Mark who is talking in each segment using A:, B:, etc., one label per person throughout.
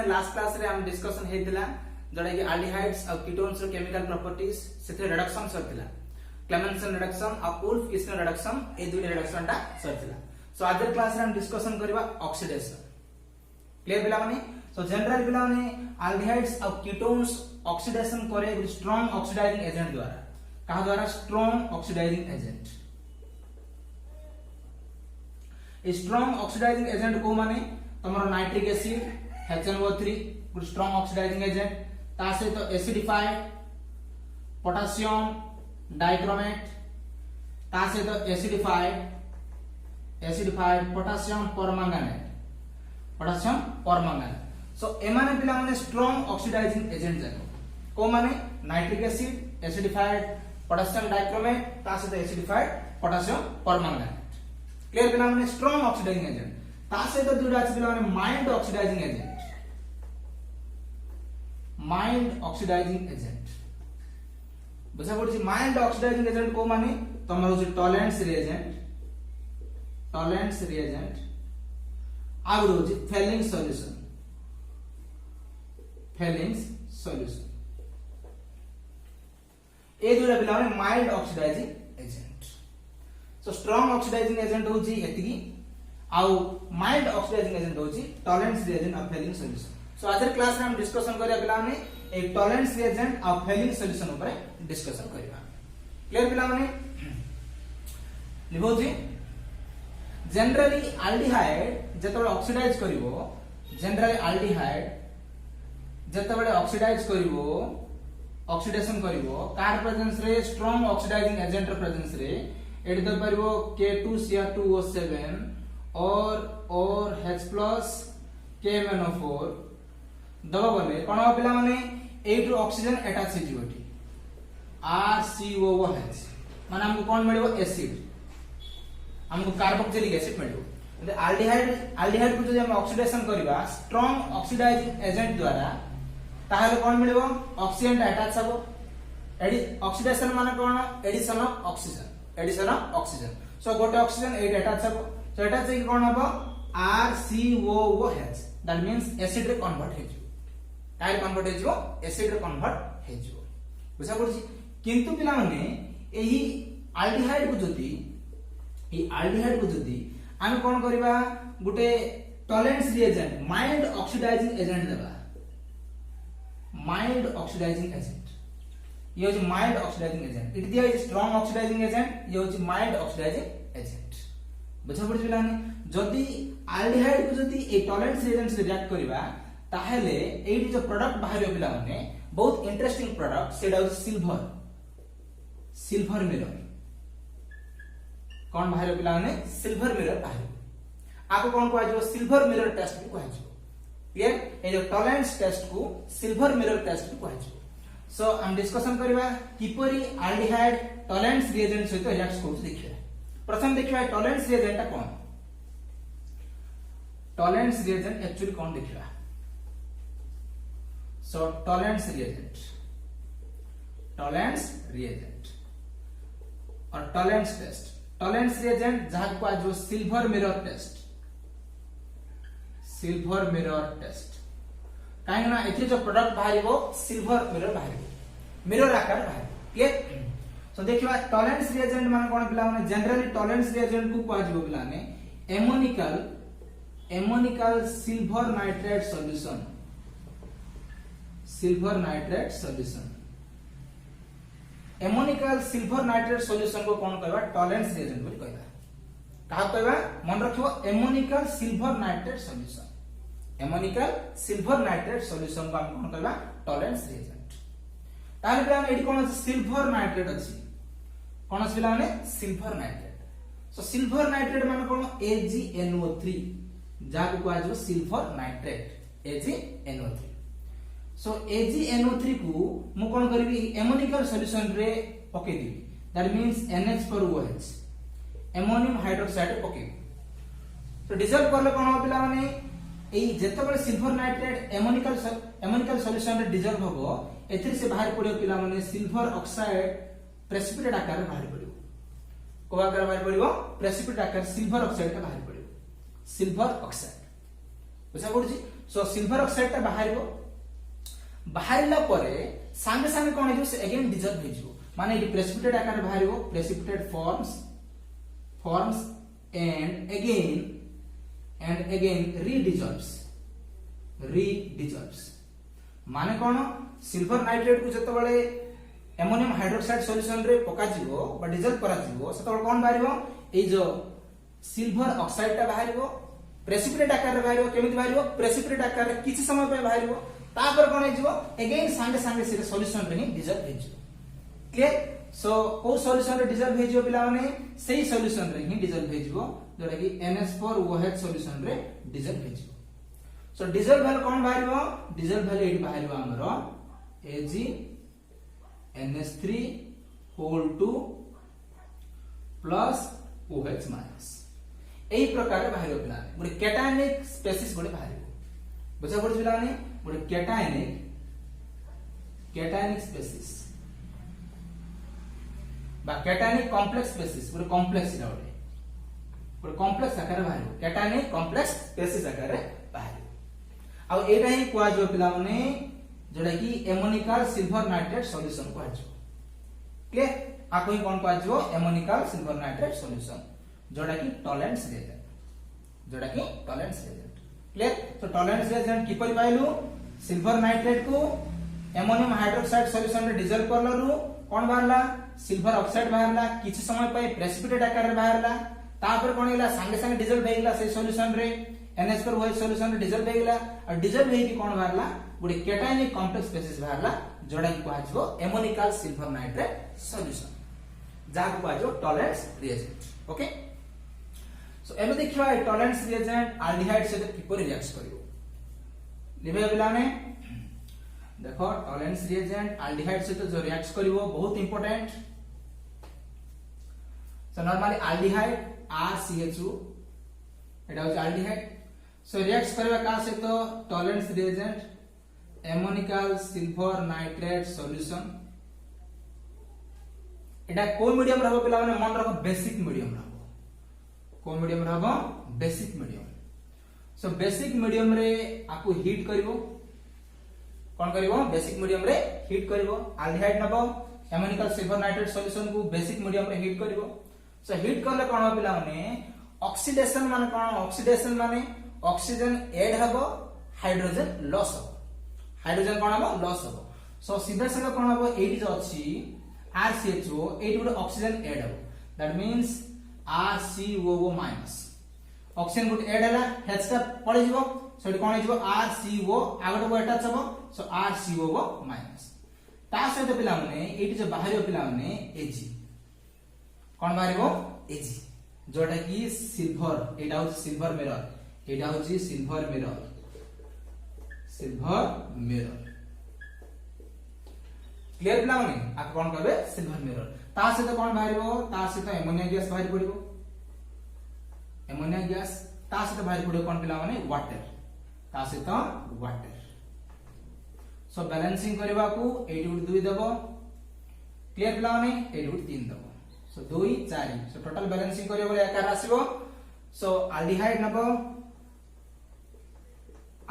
A: Last class रे हम discussion हेतिला जोड़ा कि एल्डिहाइड्स और कीटोन्स रो केमिकल प्रॉपर्टीज सेथे रिडक्शन सरथिला क्लेमेंसन रिडक्शन और उल्फ किस्न रिडक्शन ए दुई रिडक्शन टा सरथिला। सो आज क्लास रे हम डिस्कशन करबा ऑक्सीडेशन। क्लियर पिला माने? सो जनरल पिला माने एल्डिहाइड्स और कीटोन्स ऑक्सीडेशन करे एक स्ट्रांग ऑक्सीडाइजिंग एजेंट द्वारा। कहा द्वारा? Strong oxidizing agent. Strong oxidizing agent को माने तमरो नाइट्रिक एसिड HNO3 गुड स्ट्रांग ऑक्सीडाइजिंग एजेंट ता से तो एसिडिफाइड पोटेशियम डाइक्रोमेट ता से तो एसिडिफाइड पोटेशियम परमंगनेट। सो एमाने पिला माने स्ट्रांग ऑक्सीडाइजिंग एजेंट जाको को माने nitric acid acidified potassium dichromate ता से तो एसिडिफाइड पोटेशियम परमंगनेट। क्लियर पिला माने स्ट्रांग ऑक्सीडाइजिंग एजेंट ता से तो दुटा अछि पिला माने mild oxidizing agent. Mild oxidizing agent बुझा पड़छि। माइल्ड ऑक्सीडाइजिंग एजेंट को माने तमर होछि टॉलरेंस रिएजेंट आगु होछि फेलिंग सॉल्यूशन ए दुटा पिला माने mild oxidizing agent. So strong oxidizing agent होछि एतिकी आउ माइल्ड ऑक्सीडाइजिंग एजेंट होछि टॉलरेंस रिएजेंट और फेलिंग सॉल्यूशन। सो आज क्लास में हम डिस्कशन करिया पिला माने एक टॉलरेंस रिएजेंट और फेलिंग सॉल्यूशन ऊपर डिस्कशन करिया। क्लियर पिला माने? लिखो जी जनरली एल्डिहाइड जेतबे ऑक्सीडाइज करिवो जनरली एल्डिहाइड जेतबे ऑक्सीडाइज करिवो ऑक्सीडेशन करिवो कार प्रेजेंस रे स्ट्रांग ऑक्सीडाइजिंग एजेंट रे प्रेजेंस रे एड द परिवो K2Cr2O7 और H+ KMnO4 दबा बने कोन पिला माने एटु ऑक्सीजन अटैच हे जिवटी RCOOH माने हमको कोन मिलिबो एसिड हमको कार्बोक्सिलिक एसिड मिलिबो। एल्डिहाइड को जदि हम ऑक्सीडेशन करबा स्ट्रांग ऑक्सीडाइजिंग एजेंट द्वारा ताहले कोन मिलिबो ऑक्सीजन अटैच हबो। ऑक्सीडेशन माने कोन? Addition of oxygen. सो गोटे ऑक्सीजन एट अटैच हबो। सो अटैच हे कोन हबो RCOOH दैट मींस एसिड रे कन्वर्ट हे काहे कन्वर्ट हे एसिड रे कन्वर्ट हे बुझा पड़छि। किंतु पिला माने एही एल्डिहाइड को जदी आमे कोन करबा गुटे Tollens reagent mild oxidizing agent देबा। माइल्ड ऑक्सीडाइजिंग एजेंट ये होछि माइल्ड ऑक्सीडाइजिंग एजेंट। इट दिया इज स्ट्रांग ऑक्सीडाइजिंग एजेंट ये होछि माइल्ड ऑक्सीडाइजिंग एजेंट। बुझा पड़छि पिला माने जदी एल्डिहाइड को जदी ए टॉलरेंस रिएजेंट से रिएक्ट करबा ताहले एडी जो प्रोडक्ट बाहर पिला माने बहुत इंटरेस्टिंग प्रोडक्ट सेडा होछि सिल्वर मिरर। कौन बाहर पिला माने सिल्वर मिरर बाहर आपको कौन को आजो सिल्वर मिरर टेस्ट भी कहजो। क्लियर? ए जो टॉलरेंस टेस्ट को सिल्वर मिरर टेस्ट भी कहजो। सो हम डिस्कशन करबा किपरि एल्डिहाइड टॉलरेंस रिएजेंट सहित रिएक्ट करछ देखिया। प्रथम देखिबा टॉलरेंस रिएजेंट कोन? टॉलरेंस रिएजेंट एक्चुअली कोन देखिबा। सो टॉलरेंस रिएजेंट और टॉलरेंस टेस्ट। टॉलरेंस रिएजेंट जहां को आज सिल्वर मिरर टेस्ट काहे ना एथि जो प्रोडक्ट बाहरिबो सिल्वर मिरर आकार बाहर। क्लियर? सो देखिबा टॉलरेंस रिएजेंट माने कोन पिला माने जनरली टॉलरेंस रिएजेंट को कहजिबो पिला ने ammoniacal silver nitrate solution. Ammoniacal silver nitrate solution को कौन कहबा? टॉलरेंस रिएजेंट बोली कहबा। कहा कहबा? मन रखिबो एमोनिकल सिल्वर नाइट्रेट सॉल्यूशन को हम कौन कहबा? Tolerance reagent. ताले पिला एडी कोन सिल्वर नाइट्रेट अछि कोन अछि पिला माने सिल्वर नाइट्रेट। सो सिल्वर नाइट्रेट माने कोन? AgNO3 जाको कहजो सिल्वर नाइट्रेट AgNO3। सो AgNO3 को मु कोन करबी एमोनिकल सॉल्यूशन रे पके दिबी that means NH4OH ammonium hydroxide पके। तो डिजॉल्व करले कोन हो पिला माने एई जेतबे सिल्वर नाइट्रेट एमोनिकल सॉल्यूशन रे डिजॉल्व होबो एथिर से बाहर पड़ियो पिला माने सिल्वर ऑक्साइड प्रेसिपिटेट आकार में बाहर पड़ियो। को आकार बाहर पड़ियो? प्रेसिपिटेट आकार सिल्वर ऑक्साइड का बाहर पड़ियो। सिल्वर ऑक्साइड बुझा पड़छि। सो सिल्वर ऑक्साइड टा बाहरला परे संगे संगे कोन हो से अगेन डिजॉल्व हो जिवो माने ये प्रेसिपिटेट आकार बाहरिबो प्रेसिपिटेट फॉर्म्स एंड अगेन रीडिजॉल्व्स माने कोन सिल्वर नाइट्रेट को जते बळे एमोनियम हाइड्रोक्साइड सॉल्यूशन रे पका जिवो बा डिजॉल्व करा जिवो सते बळे कोन बाहरिबो ए जो सिल्वर ऑक्साइड टा बाहरिबो प्रेसिपिटेट आकार रे बाहरिबो केमिति बाहरिबो प्रेसिपिटेट आकार रे किछि समय पे बाहरिबो तापर कोन जिवो अगेन संगे संगे से सॉल्यूशन रे ही डिजॉल्व हो जिवो क्लियर सो को सॉल्यूशन रे डिजॉल्व हो जिवो पिला माने सेही सॉल्यूशन रे ही डिजॉल्व हो जिवो जोटा कि NH4OH सॉल्यूशन रे डिजॉल्व हो जिवो सो डिजॉल्व वैल्यू कोन बाहरिबो डिजॉल्व वैल्यू एठी बाहरिबो हमरो AgNH3(2) प्लस OH माइनस एही प्रकार बाहरिबो पिला गोटे कैटायनिक स्पेसिस गोटे बाहरिबो बुझा पड़छ पिला माने गोटे कैटायनिक स्पेसिस बा कैटायनिक कॉम्प्लेक्स स्पेसिस गोटे कॉम्प्लेक्स इटा गोटे कॉम्प्लेक्स आकार बाहरिबो कैटायनिक कॉम्प्लेक्स स्पेसिस आकार बाहरिबो आ एटा ही कुआ जो पिला माने जोटा कि एमोनिकल सिल्वर नाइट्रेट सॉल्यूशन कुआ जो क्लियर आ कोई कोन कुआ जो एमोनिकल सिल्वर नाइट्रेट सॉल्यूशन जोटा कि टॉलरेंस रिएजेंट क्लियर तो टॉलरेंस रिएजेंट किपरि पाइलु सिल्वर नाइट्रेट को एमोनियम हाइड्रोक्साइड सॉल्यूशन रे डिजॉल्व करलरु कोन बाहरला सिल्वर ऑक्साइड बाहरला किछि समय पय प्रेसिपिटेट आकार रे बाहरला तापर कोन हिला संगे संगे डिजॉल्व हेगला से सॉल्यूशन रे NH4OH सॉल्यूशन रे डिजॉल्व हेगला और डिजॉल्व हेकी कोन बाहरला गुडी कैटायनिक कॉम्प्लेक्स स्पेसिस बाहरला जोडा कि कहजो एमोनिकल सिल्वर नाइट्रेट सॉल्यूशन जाको कहजो टॉलरेंस रिएजेंट ओके सो एमे देखिबा ए टॉलरेंस रिएजेंट एल्डिहाइड से किपरि रिएक्ट करिवो लिबे बिलाने देखो टॉलरेंस रिएजेंट एल्डिहाइड से जो रिएक्ट करिवो बहुत important so normally aldehyde RCHO एटा हो एल्डिहाइड सो रिएक्ट करबा का से तो Tollens reagent ammoniacal silver nitrate solution एटा को मीडियम रहबो पिला माने मन रखो बेसिक मीडियम रहबो को मीडियम रहबो basic medium so basic medium रे आपको हीट करिवो कोन करिवो बेसिक मीडियम रे हीट करिवो एल्डिहाइड नबो एमोनिकल सिल्वर नाइट्रेट सॉल्यूशन को बेसिक मीडियम रे हीट करिवो सो हीट करले कोन हो पिला माने ऑक्सीडेशन माने कोन ऑक्सीडेशन माने ऑक्सीजन ऐड हबो हाइड्रोजन लॉस हबो हाइड्रोजन कोन हबो लॉस हबो सो सीधा सीधा कोन हबो एटी जो अछि RCHO एटी गुड ऑक्सीजन ऐड हबो that means RCOO minus oxygen गुड ऐड हला H टा पळे जिवो सो एटी कोन हिजो RCO आगोटे को अटैच हबो सो RCOO माइनस ता सहित पिला माने एटी जो बाहरियो पिला माने Ag कोन बाहरिबो Ag जोटा कि सिल्वर एटा हो सिल्वर मिरर एटा हो सिल्वर मिरर क्लियर पिला माने आप कोन करबे सिल्वर मिरर ता सहित कोन बाहरिबो ता सहित एमोनिया गैस बाहर पड़िबो एमोनिया गैस ता सहित बाहर पड़िबो कोन पिला माने वाटर ता सहित वाटर सो बैलेंसिंग करबा को 8 गुड 2 देबो क्लियर पिला माने 8 गुड 3 देबो सो 2 4 सो टोटल बैलेंसिंग करियो बोले आकार आसीबो सो एल्डिहाइड नबो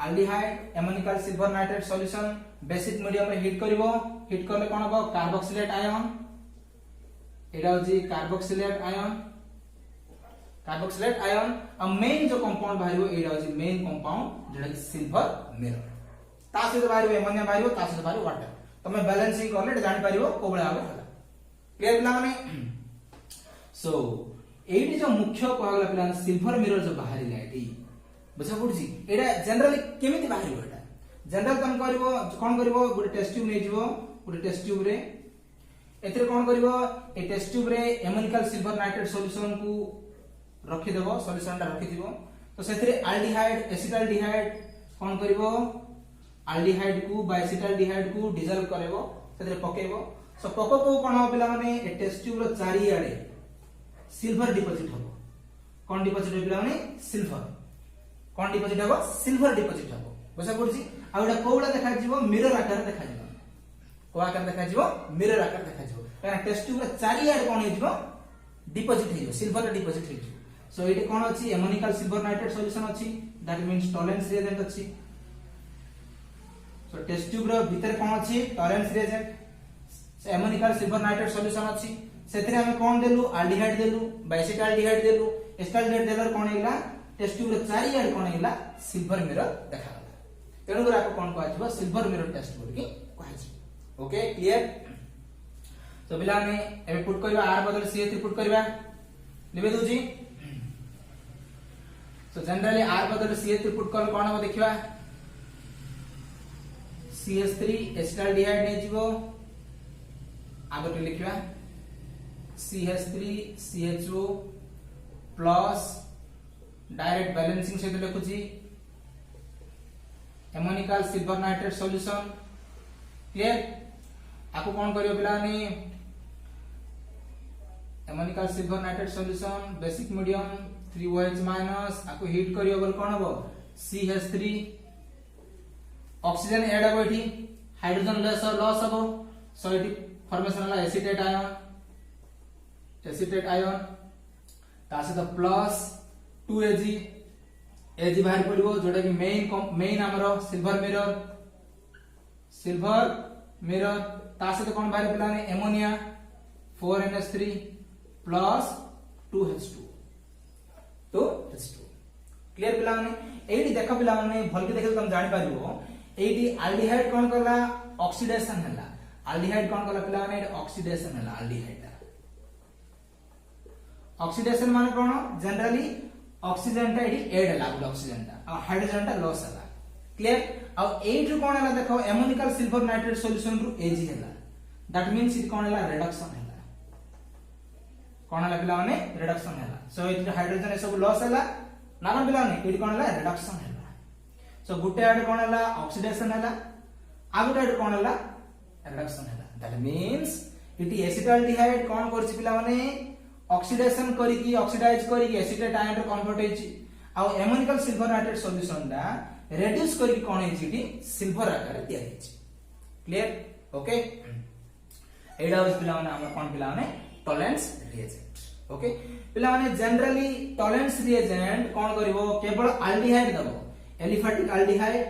A: aldehyde ammoniacal silver nitrate solution basic medium रे हीट करिवो हीट करले कोन हबो कार्बोक्सिलेट आयन एडा होजी कार्बोक्सिलेट आयन आ मेन जो कंपाउंड बाहरिवो एडा होजी मेन कंपाउंड जेडा कि सिल्वर मिरर ता से बाहरिवो एमोनिया बाहरिवो ता से बाहरिवो वाटर तमे बैलेंसिंग करले जानि पारिवो कोबळे आबे हला क्लियर पिला माने सो एटी जो मुख्य कहला पिला सिल्वर मिरर जो बाहरी लाइटी बुझा पड़छि एडा जनरली केमिति बाहरिवो एटा जनरल तम करबो कोन करबो गुटे टेस्ट ट्यूब नै जिवो गुटे टेस्ट ट्यूब रे एतरे कोन करबो ए टेस्ट ट्यूब रे एमोनिकल सिल्वर नाइट्रेट सॉल्यूशन को रखि देबो सॉल्यूशन ता रखि दिबो तो सेतरे एल्डिहाइड एसिटाल्डिहाइड कोन करबो एल्डिहाइड को बा एसिटाल्डिहाइड को डिसॉल्व करबो सेतरे पकेबो सो पको को कोन हो पिला माने ए टेस्ट ट्यूब रो चारि आडे सिल्वर डिपॉजिट हबो कोन डिपॉजिट हो पिला माने सिल्वर कोन डिपॉजिट हबो सिल्वर डिपॉजिट हबो बुझा पड़छि आ एटा कोबला देखा जिवो मिरर आकार देखा जिवो को आकार देखा जिवो मिरर आकार देखा जिवो कारण टेस्ट ट्यूब रो चारि आडे कोन हिजबो डिपॉजिट हिजबो सिल्वर डिपॉजिट हिजबो सो एटी कोन अछि एमोनिकल सिल्वर नाइट्रेट सॉल्यूशन अछि दैट मींस टॉलरेंस रिएजेंट अछि टेस्ट ट्यूब रो भीतर कोन अछि Tollens reagent ammoniacal silver nitrate solution अछि सेथरे हम कोन देलु एल्डिहाइड देलु बाइसेटाल्डिहाइड देलु एस्टाल्डिहाइड देलर कोन हेला टेस्ट ट्यूब रो चारि यार कोन हेला सिल्वर मिरर देखा गला तेनु गुरा को कोन कहथिबो सिल्वर मिरर टेस्ट बोल की कहछि ओके क्लियर तो बिला ने एबे पुट करबा r बदल CH3 पुट करबा लिबे दोजी तो जनरली r बदल CH3 पुट कर कोन हो देखिबा CH3 एस्टाल्डिहाइड नै जीवो आगो लिखिबा CH3 CHO plus direct balancing से लिखुची ammoniacal silver nitrate solution clear आपको कौन करियो पिला ने ammoniacal silver nitrate solution basic medium 3OH minus आपको हीट करियो बोल कोन हो CH3 ऑक्सीजन ऐड हो एठी हाइड्रोजन लॉस हो सो एठी फॉर्मेशन वाला एसीटेट आयन तासे तो प्लस 2Ag Ag बाहर पड़िबो जोटा कि मेन हमरो सिल्वर मिरर तासे तो कोन बाहर पिलाने ammonia 4NH3 plus 2H2 clear पिलाने एडी देखो पिलाने भल के देखले तुम जानि पारिबो एडी एल्डिहाइड कोन करला ऑक्सीडेशन हला एल्डिहाइड कोन करला पिलाने ऑक्सीडेशन हला एल्डिहाइड ऑक्सीडेशन माने कोन जनरली ऑक्सीजन टा एडी ऐड हला ऑक्सीजन टा आ हाइड्रोजन टा लॉस हला क्लियर आ एड रो कोन हला देखो एमोनिकल सिल्वर नाइट्रेट सॉल्यूशन रो Ag हला दैट मींस इट कोन हला रिडक्शन हला कोन हला पिला माने रिडक्शन हला सो इट हाइड्रोजन ए सब लॉस हला नाम पिला माने इट कोन हला रिडक्शन हला सो गुटे आड कोन हला ऑक्सीडेशन हला आ गुटे आड कोन हला रिडक्शन हला दैट मींस इट एसिटाल्डिहाइड कोन करछि पिला माने ऑक्सीडेशन करी की ऑक्सीडाइज करी की एसिटेट आयन रे कन्वर्ट हेछि आ एमोनिकल सिल्वर नाइट्रेट सॉल्यूशन दा रेड्यूस करी कोन हेछि टी सिल्वर आकार दिया हेछि क्लियर ओके एडा होस पिला माने हमर कोन पिला माने टॉलरेंस रिएजेंट ओके पिला माने जनरली टॉलरेंस रिएजेंट कोन करिवो केवल एल्डिहाइड दबो एलिफैटिक एल्डिहाइड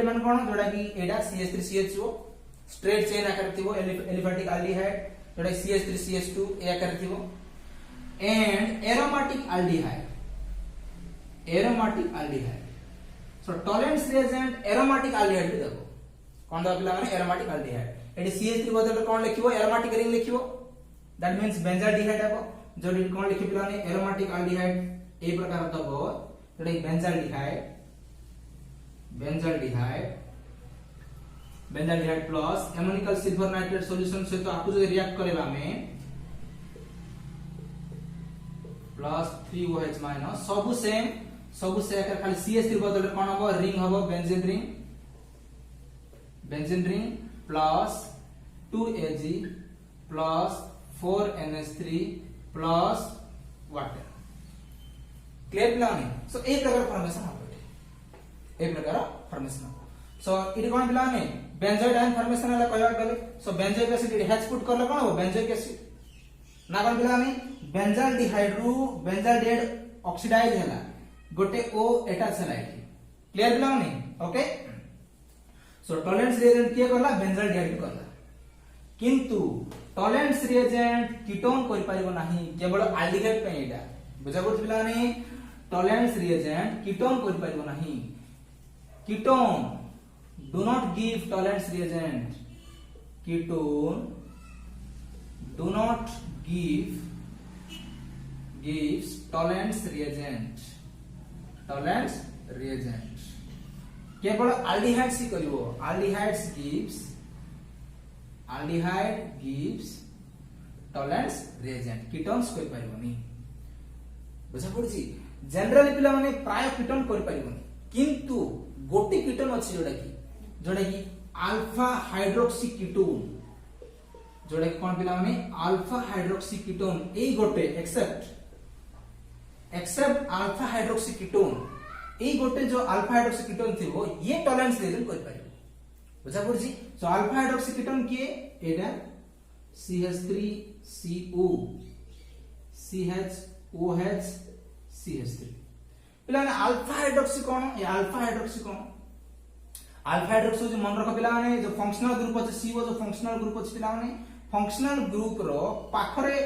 A: मान कोन जोडा की एडा CH3CHO स्ट्रेट चेन आकार थिबो एलिफैटिक एल्डिहाइड जोडा CH3 CH2 ए आकार थिबो and aromatic aldehyde so Tollens reagent aromatic aldehyde भी देबो कोन दा पिला माने एरोमेटिक एल्डिहाइड एडी CH3 बदल कोन लिखिबो एरोमेटिक रिंग लिखिबो दैट मींस बेंजाल्डिहाइड आबो जोडी कोन लिखि पिला माने एरोमेटिक एल्डिहाइड ए प्रकार दबो जोडी benzaldehyde plus ammoniacal silver nitrate solution से तो आपको जो रिएक्ट करेगा में प्लस 3OH माइनस सब से आकर खाली CH3 बदल कोन हबो रिंग हबो benzene ring plus 2Ag plus 4NH3 plus water clear पिलानी सो एक प्रकार फॉर्मेशन हबो सो इट कोन पिलानी बेंजोइक आयन फॉर्मेशन हला कहबा गले so benzoic acid it has put करला कोन हो बेंजोइक एसिड ना कोन पिलानी बेंजाल्डिहाइड ऑक्सीडाइज हला गोटे O अटैच हला एठी clear Pilani okay so Tollens reagent के करला बेंजाल्डिहाइड करला किंतु टॉलरेंस रिएजेंट कीटोन करि पारिबो नाही केवल एल्डिहाइड पे एटा बुझा पड़छ पिलानी टॉलरेंस रिएजेंट कीटोन करि पारिबो नाही ketone do not give tolerance reagent ketone do not gives tolerance reagent केवल एल्डिहाइड सी करिवो aldehyde gives Tollens reagent ketones कोइ पारिबोनी बुझा पड़छि जनरली पिला माने प्राय कीटोन कोइ पारिबोनी किंतु गोटी कीटोन अछि जोडा की अल्फा हाइड्रोक्सी कीटोन जोडा की कोन पिला माने अल्फा हाइड्रोक्सी कीटोन ए गोटे एक्सेप्ट अल्फा हाइड्रोक्सी कीटोन ए गोटे जो अल्फा हाइड्रोक्सी कीटोन थिबो ये टॉलरेंस रिएजेंट कर पारिबो बुझा पड़छि सो अल्फा हाइड्रोक्सी कीटोन के एटा CH3CO CHOH CH3 पिला माने अल्फा हाइड्रोक्सी कोन ये अल्फा हाइड्रोक्सी कोन अल्फा हाइड्रोक्सी जो मन रख पिला माने जो फंक्शनल ग्रुप अछि CO जो फंक्शनल ग्रुप अछि पिला माने फंक्शनल ग्रुप रो पाखरे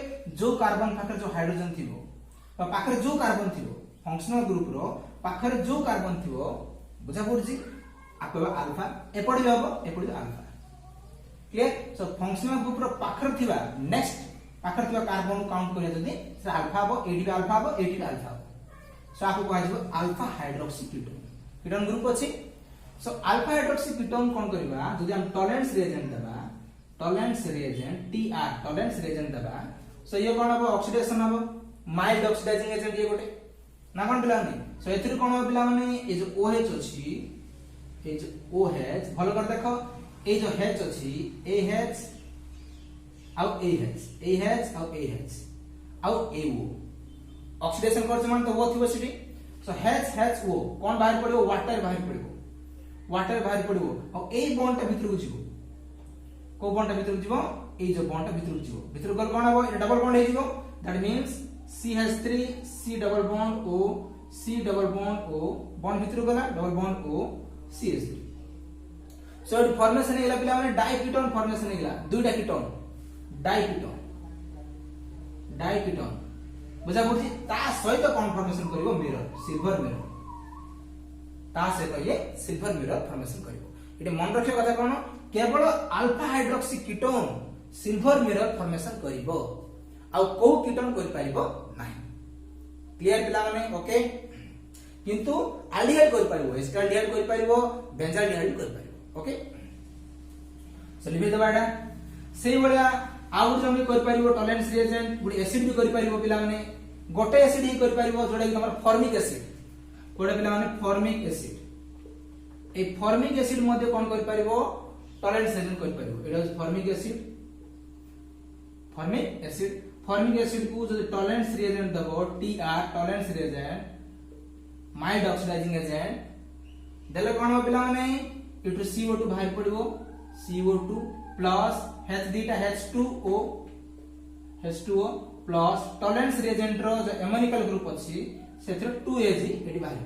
A: जो कार्बन पाखरे जो हाइड्रोजन थिबो बा पाखरे जो कार्बन थिबो फंक्शनल ग्रुप रो पाखरे जो कार्बन थिबो बुझा पड़छि आपको अल्फा एपडी हबो एपडी alpha clear so functional group रो पाखरे थिबा नेक्स्ट पाखरे थिबा कार्बन काउंट करिया जदी से अल्फा हबो एडी भी अल्फा हबो एडी भी अल्फा हबो सो आपको कह दिबो alpha hydroxy ketone ketone group अछि सो अल्फा हाइड्रोक्सी कीटोन कोन करबा जदी हम टॉलरेंस रिएजेंट दबा tolerance reagent TR Tollens reagent दबा सो ये कोन हबो ऑक्सीडेशन हबो माइल्ड ऑक्सीडाइजिंग एजेंट ये गोटे ना कोन पिला नै सो एथिर कोन हबो पिला माने ए जो OH अछि ए जो OH भलो कर देखो ए जो H अछि AH आउ AH आउ AH आउ AO ऑक्सीडेशन करछ मान तो वो थिबो सिटी सो HO कोन बाहर पड़िबो वाटर बाहर पड़िबो आ ए बॉन्ड ता भीतर जिवो को बॉन्ड ता भीतर जिवो ए जो बॉन्ड ता भीतर गल कोन हबो ए डबल बॉन्ड हे जिवो that means CH3 C double bond O C double bond O bond भीतर गला double bond O CH3 so it formation हेला पिला माने डाइकीटोन फॉर्मेशन हेला दुईटा कीटोन डाइकीटोन बुझा पड़छि ता सहित कोन फॉर्मेशन करिवो मिरर सिल्वर मिरर ता सहित ये सिल्वर मिरर फॉर्मेशन करिवो इटे मन रखियो कथा कोन केवल alpha hydroxy ketone silver mirror formation करिवो आ को कीटोन करि पारिबो नाही क्लियर पिला माने ओके किंतु एल्डिहाइड करि पारिबो एस्टाल्डिहाइड करि पारिबो बेंजाल्डिहाइड करि पारिबो ओके सो लिखि दबाडा सेही बळिया आउ जमे करि पारिबो टॉलरेंस रिएजेंट गुडी एसिड भी करि पारिबो पिला माने गोटे एसिड ही करि पारिबो जोडा कि हमर फॉर्मिक एसिड कोडा पिला माने formic acid A formic acid मध्ये कोन करि पारिबो टॉलरेंस रिएजेंट करि पारिबो एटा फॉर्मिक एसिड को जो टॉलरेंस रिएजेंट दबो TR Tollens reagent mild oxidizing agent देले कोन हो पिला माने इटु CO2 बाहर पड़िबो CO2 प्लस H दिटा H2O प्लस टॉलरेंस रिएजेंट रो जो एमोनिकल ग्रुप अछि सेथरे 2Ag एडी बाहर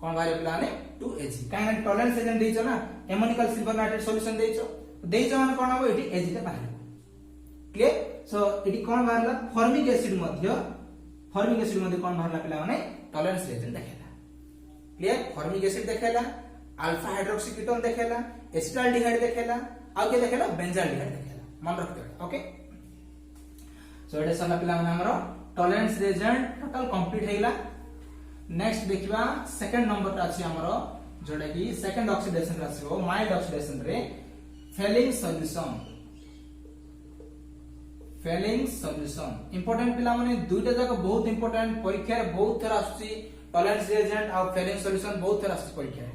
A: कोन बाहर पिला माने 2Ag काहे टॉलरेंस एजेंट देइछो ना एमोनिकल सिल्वर नाइट्रेट सॉल्यूशन देइछो माने कोन हो एडी Ag टा बाहर क्लियर सो एडी कोन बाहरला फॉर्मिक एसिड मध्ये कोन बाहरला पिला माने टॉलरेंस रिएजेंट देखेला क्लियर फॉर्मिक एसिड देखेला अल्फा हाइड्रोक्सी कीटोन देखेला एसिटाल्डिहाइड देखेला आ के देखेला बेंजाल्डिहाइड देखेला मन रखते ओके सो एडे सला पिला माने हमरो टॉलरेंस रिएजेंट टोटल कंप्लीट हेला नेक्स्ट देखिबा सेकंड नंबर ता अछि हमरो जोडा कि सेकंड ऑक्सीडेशन रासिबो माइल्ड ऑक्सीडेशन रे फेलिंग सॉल्यूशन इंपोर्टेंट पिला माने दुईटा जक बहुत इंपोर्टेंट परीक्षा रे बहुत थरा आछि टॉलरेंस रिएजेंट आ फेलिंग सॉल्यूशन बहुत थरा आछि परीक्षा रे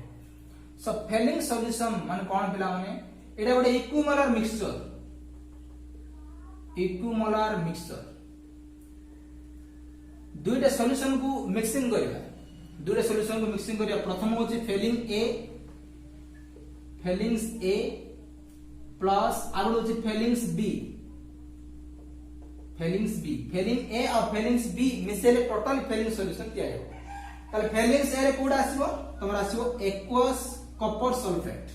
A: सो फेलिंग सॉल्यूशन माने कोन पिला माने एटा गोटे इक्विमोलार मिक्सचर दुईटा सॉल्यूशन को मिक्सिंग करिया प्रथम होछि फेलिंग्स A प्लस आरो होछि फेलिंग A और फेलिंग्स B मिसेले टोटल फेलिंग सॉल्यूशन तैयार हो ताले फेलिंग्स A रे कोड आसीबो तमरा आसीबो एक्वस कॉपर सल्फेट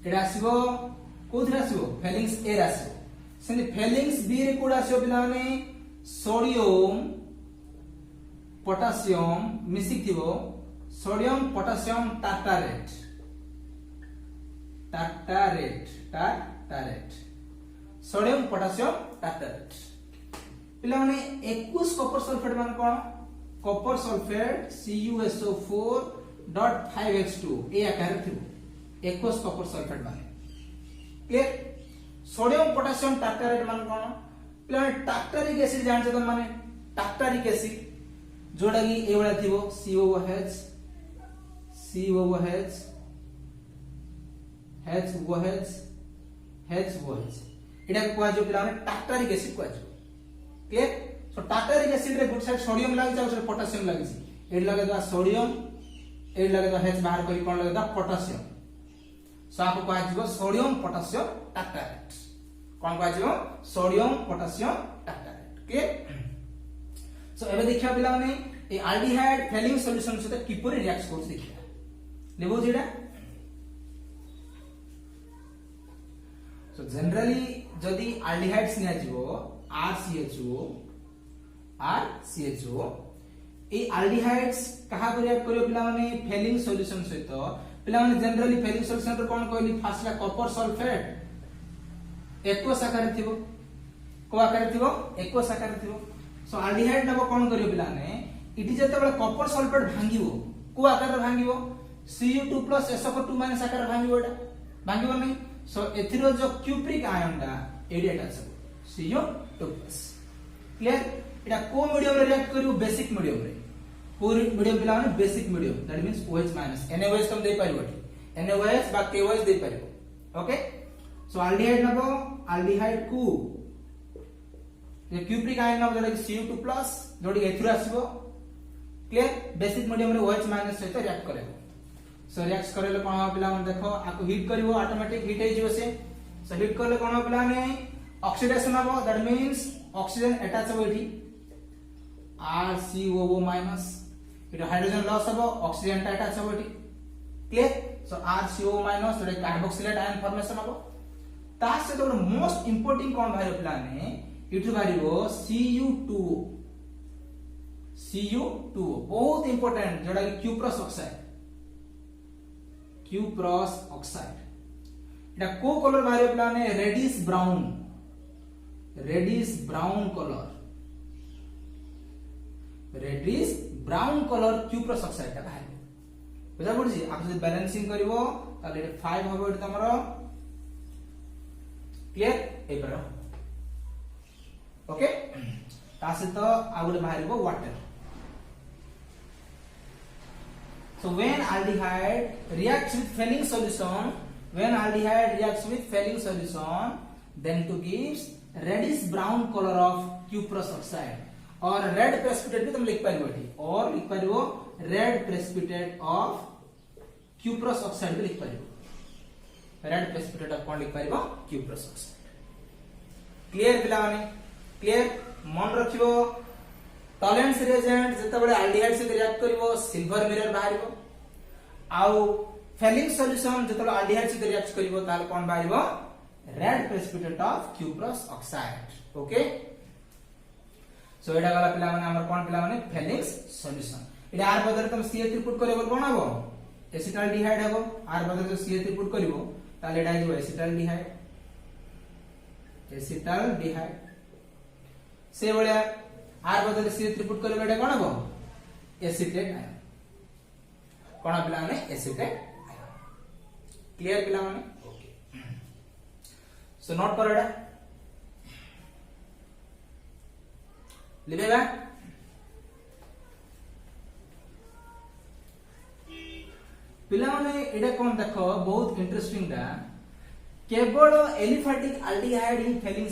A: एडा आसीबो कोथरा आसीबो फेलिंग्स A रे आसीबो सेने फेलिंग्स B रे कोड आसीबो बिना माने सोडियम पोटेशियम मिसिक थिबो sodium potassium tartrate sodium potassium tartrate पिला माने 21 कॉपर सल्फेट मान कोन कॉपर सल्फेट CuSO4.5H2 ए आकार थिबो 21 कॉपर सल्फेट माने क्लियर सोडियम पोटेशियम टार्टारेट मान कोन पिला माने टार्टारिक एसिड जानछो त माने टार्टारिक एसिड जोडा कि एवडा थिबो COOH एटा को जो पिला माने टार्टारिक एसिड को क्लियर सो टार्टारिक एसिड रे गुड साइड सोडियम लागि जाउ से पोटेशियम लागि एड लगे दा सोडियम एड लगे दा H बाहर करी कोन लगे दा पोटेशियम सो आपको कहा जिवो सोडियम पोटेशियम टार्टारेट कोन कहा जिवो सोडियम पोटेशियम टार्टारेट ओके सो एबे देखिया पिला माने ए एल्डिहाइड फेलिंग सॉल्यूशन सहित किपरि रिएक्ट करछ देखिया लेबो जेडा सो जनरली जदी एल्डिहाइड्स निया जिवो RCHO ए एल्डिहाइड्स कहा को रिएक्ट करियो पिला माने फेलिंग सॉल्यूशन सहित पिला माने जनरली फेलिंग सॉल्यूशन रो कोन कहली फास्टला कॉपर सल्फेट एको साकार थिबो को आकार थिबो एको साकार थिबो सो एल्डिहाइड नबो कोन करियो पिला माने इटी जते बेले कॉपर सल्फेट भांगिबो को आकार रे भांगिबो Cu2 SO2 माइनस आकार रे भांगिबो एटा भांगिबो नै सो एथिरो जो क्यूप्रिक आयन दा एडी अटैच हो Cu2 क्लियर एटा को मीडियम रे रिएक्ट करियो बेसिक मीडियम रे पूरी मीडियम पिला माने basic medium that means OH minus NaOH तुम दे पारिबो NaOH बा KOH दे पारिबो ओके सो एल्डिहाइड नबो एल्डिहाइड को ये क्यूप्रिक आयन नबो जोडा Cu2 जोडी एथिरो आसीबो क्लियर बेसिक मीडियम रे OH माइनस सहित रिएक्ट करेबो सो रिएक्ट करेले कोन हो पिला माने देखो आको हीट करिवो ऑटोमेटिक हीट हे जिवो से सो हीट करले कोन हो पिला माने ऑक्सीडेशन हो दैट मींस ऑक्सीजन अटैच हो इठी RCOO minus it hydrogen loss हो ऑक्सीजन अटैच हो इठी क्लियर सो RCOO माइनस जोडे कार्बोक्सिलेट आयन फॉर्मेशन हो ता से तो मोस्ट इंपोर्टेंट कोन भाइरो पिला ने इठु भारिबो Cu2 बहुत इंपोर्टेंट जोडा कि क्यूप्रस ऑक्साइड एटा को कलर भारियो पिला ने reddish brown colour cuprous oxide ता भाई बुझा पड़छि आप जदि बैलेंसिंग करिवो ताले 5 होबो एटा तमरो क्लियर ए पर ओके तासे तो आगुले भारिबो water so when aldehyde reacts with failing solution then to gives reddish brown color of cuprous oxide और रेड प्रेसिपिटेट भी तुम लिख पारिबो एठी और लिख पारिबो red precipitate of cuprous oxide भी लिख पारिबो रेड प्रेसिपिटेट ऑफ कौन लिख पारिबो क्यूप्रस ऑक्साइड क्लियर पिला माने क्लियर मन रखिबो टॉलेंस रिएजेंट जते बडे एल्डिहाइड से रिएक्ट करिवो सिल्वर मिरर बाहरिबो आउ फेलिंग सॉल्यूशन जते बडे एल्डिहाइड से रिएक्ट करिवो ताल कोन बाहरिबो red precipitate of cuprous oxide okay so एडा गला पिला माने हमर कोन पिला माने फेलिंग्स सॉल्यूशन एडा आर बदले तुम CH3 पुट करबो कोन हबो एसिटाल्डिहाइड हबो आर बदले जो CH3 पुट करबो ताले एडा जो एसिटाल्डिहाइड से बळिया आर बदले CH3 पुट करबो एडा कोन हबो एसिटेट आयन कोन पिला माने एसिटेट आयन क्लियर पिला माने ओके सो नोट कर एडा लिखेगा पिला माने एडा कोन देखो बहुत इंटरेस्टिंग दा केवल aliphatic aldehyde in Fehling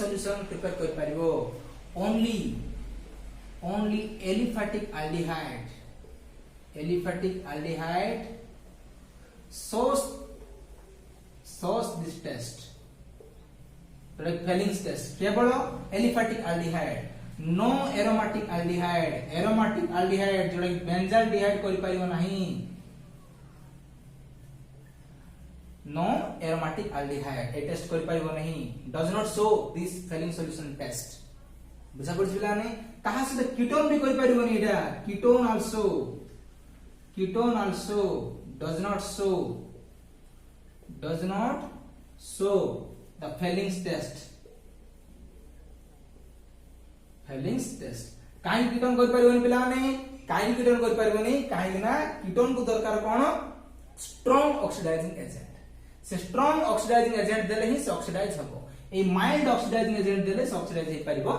A: solution prepare कर पारिबो only aliphatic aldehyde shows this test like Fehling's test केवल aliphatic aldehyde no aromatic aldehyde जोडा बेंजाल्डिहाइड करि पारिबो नाही नो एरोमेटिक एल्डिहाइड ए टेस्ट करि पारिबो नाही does not show this Fehling solution test बुझा पड़छ बिला ने कहा से कीटोन भी करि पारिबो नहीं एटा ketone also does not show the Fehling's test काई कीटोन कर परिबोनी पिला ने काई कीटोन कर परिबोनी काई ना कीटोन को दरकार कोन स्ट्रांग ऑक्सीडाइजिंग एजेंट से स्ट्रांग ऑक्सीडाइजिंग एजेंट देले ही से ऑक्सीडाइज हबो ए माइल्ड ऑक्सीडाइजिंग एजेंट देले से ऑक्सीडाइज हे परिबो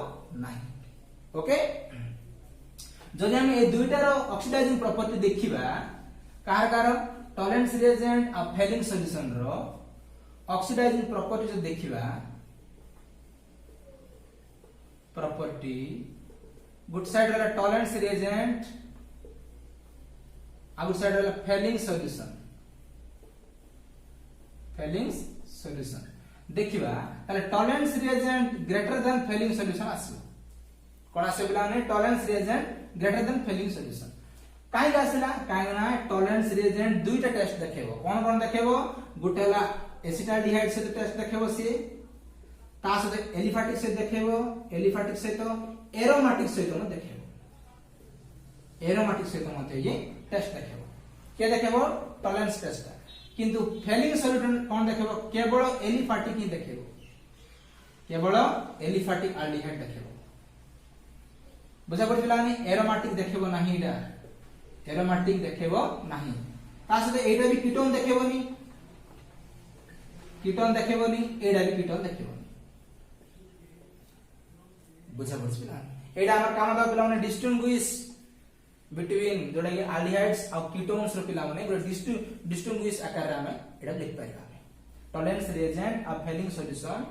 A: नाही ओके जदि हम ए दुईटार ऑक्सीडाइजिंग प्रॉपर्टी देखिबा कार टॉलेंस रिएजेंट आ फेलिंग सॉल्यूशन रो ऑक्सीडाइजिंग प्रॉपर्टी जो देखिबा प्रॉपर्टी गुड साइड वाला टॉलेंस रिएजेंट आ गुड साइड वाला फेलिंग सॉल्यूशन फेलिंग सॉल्यूशन देखिबा ताले Tollens reagent greater than Fehling solution आसी कोन आसे बिला ने Tollens reagent greater than Fehling solution काई आसिला काई ना टॉलरेंस रिएजेंट दुईटा टेस्ट देखेबो कोन देखेबो गुटेला एसिटाल्डिहाइड से टेस्ट देखेबो सी ता से एलिफैटिक से देखेबो एलिफैटिक से तो एरोमेटिक से तो देखेबो एरोमेटिक से तो मते ये टेस्ट देखेबो के देखेबो टॉलरेंस टेस्ट किंतु फेलिंग सॉल्यूशन कोन देखेबो केवल एलिफैटिक ही देखेबो केवल एलिफैटिक एल्डिहाइड देखेबो बुझा पड़िला नि एरोमेटिक देखेबो नाही इडा एरोमेटिक देखेबो नाही ता से एटा भी कीटोन देखेबोनी कीटोन देखेबोनी एडा भी कीटोन देखेबोनी बुझा पड़िला एडा हमर काम दा पिला माने डिस्टिंग्विश बिटवीन जोडा ये एल्डिहाइड्स और कीटोन्स रो पिला माने डिस्टिंग्विश आकार रे हमें एडा लिख पाइबा टॉलरेंस रिएजेंट और फेलिंग सॉल्यूशन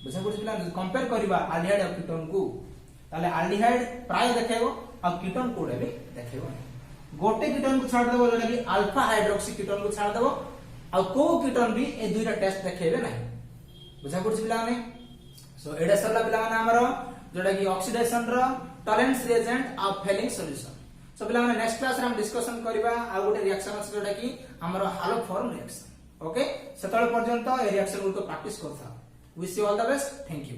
A: बुझा पड़िला कंपेयर करबा एल्डिहाइड और कीटोन को ताले एल्डिहाइड प्राय देखेबो और कीटोन कोडे भी देखेबो गोटे कीटोन को छाड़ देबो जोडा कि अल्फा हाइड्रोक्सी कीटोन को छाड़ देबो और को कीटोन भी ए दुईटा टेस्ट देखेबे नाही बुझा पड़िला माने सो एडा सरला पिला माने हमरो जोडा कि ऑक्सीडेशन रो टॉलरेंस रिएजेंट और फेलिंग सॉल्यूशन सो पिला माने नेक्स्ट क्लास रे हम डिस्कशन करबा आ गोटे रिएक्शन अछि जोडा कि हमरो हालो फॉर्म रिएक्शन ओके सेतल पर्यंत ए रिएक्शन को प्रैक्टिस करथा wish you all the best thank you.